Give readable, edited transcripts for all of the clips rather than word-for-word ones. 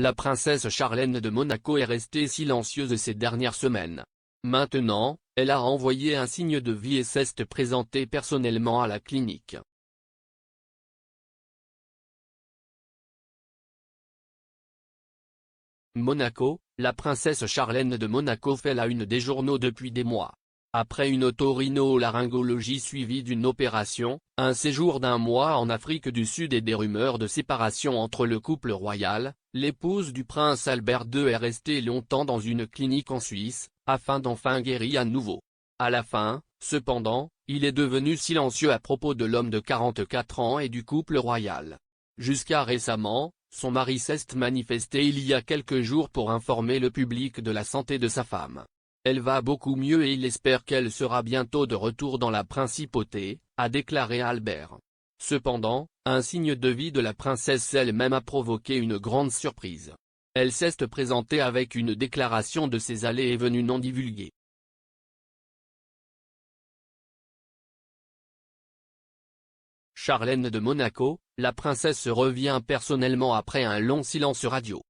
la princesse Charlène de Monaco est restée silencieuse ces dernières semaines. Maintenant, elle a envoyé un signe de vie et s'est présentée personnellement à la clinique. Monaco, la princesse Charlène de Monaco fait la une des journaux depuis des mois. Après une otorhinolaryngologie suivie d'une opération, un séjour d'1 mois en Afrique du Sud et des rumeurs de séparation entre le couple royal, l'épouse du prince Albert II est restée longtemps dans une clinique en Suisse, afin d'enfin guérir à nouveau. À la fin, cependant, il est devenu silencieux à propos de l'homme de 44 ans et du couple royal. Jusqu'à récemment, son mari s'est manifesté il y a quelques jours pour informer le public de la santé de sa femme. Elle va beaucoup mieux et il espère qu'elle sera bientôt de retour dans la principauté, a déclaré Albert. Cependant, un signe de vie de la princesse elle-même a provoqué une grande surprise. Elle s'est présentée avec une déclaration de ses allées et venues non divulguées. Charlène de Monaco, la princesse revient personnellement après un long silence radio.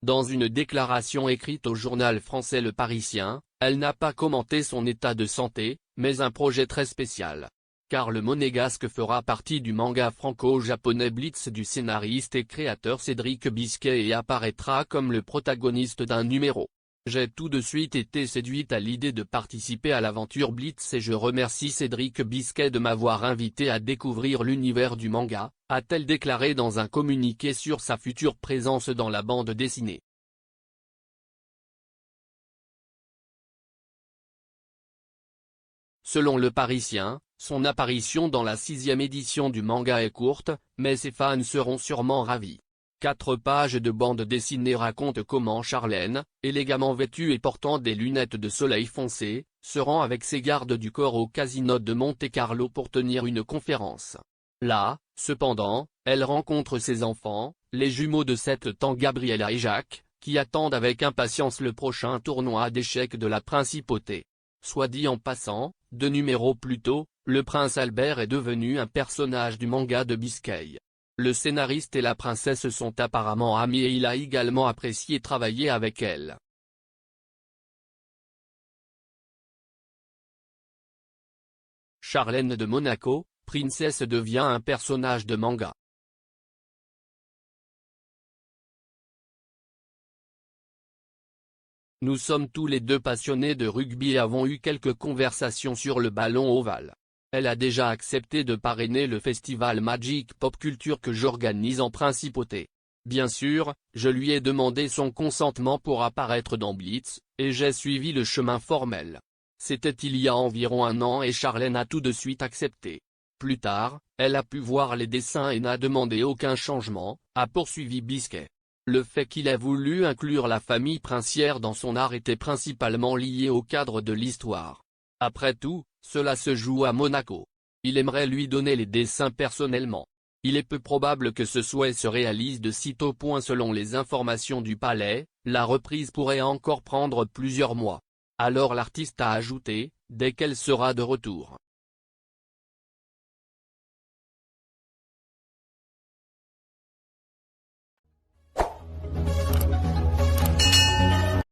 Dans une déclaration écrite au journal français Le Parisien, elle n'a pas commenté son état de santé, mais un projet très spécial. Car le monégasque fera partie du manga franco-japonais Blitz du scénariste et créateur Cédric Bisquet et apparaîtra comme le protagoniste d'un numéro. J'ai tout de suite été séduite à l'idée de participer à l'aventure Blitz et je remercie Cédric Bisquet de m'avoir invité à découvrir l'univers du manga, a-t-elle déclaré dans un communiqué sur sa future présence dans la bande dessinée. Selon Le Parisien, son apparition dans la 6e édition du manga est courte, mais ses fans seront sûrement ravis. 4 pages de bande dessinée racontent comment Charlène, élégamment vêtue et portant des lunettes de soleil foncé, se rend avec ses gardes du corps au casino de Monte-Carlo pour tenir une conférence. Là, cependant, elle rencontre ses enfants, les jumeaux de 7 ans Gabriella et Jacques, qui attendent avec impatience le prochain tournoi d'échecs de la principauté. Soit dit en passant, 2 numéros plus tôt, le prince Albert est devenu un personnage du manga de Bisquet. Le scénariste et la princesse sont apparemment amis et il a également apprécié travailler avec elle. Charlène de Monaco, princesse devient un personnage de manga. Nous sommes tous les deux passionnés de rugby et avons eu quelques conversations sur le ballon ovale. Elle a déjà accepté de parrainer le festival Magic Pop Culture que j'organise en principauté. Bien sûr, je lui ai demandé son consentement pour apparaître dans Blitz, et j'ai suivi le chemin formel. C'était il y a environ 1 an et Charlène a tout de suite accepté. Plus tard, elle a pu voir les dessins et n'a demandé aucun changement, a poursuivi Bisquet. Le fait qu'il ait voulu inclure la famille princière dans son art était principalement lié au cadre de l'histoire. Après tout, cela se joue à Monaco. Il aimerait lui donner les dessins personnellement. Il est peu probable que ce souhait se réalise de sitôt. Selon les informations du palais, la reprise pourrait encore prendre plusieurs mois. Alors l'artiste a ajouté, dès qu'elle sera de retour.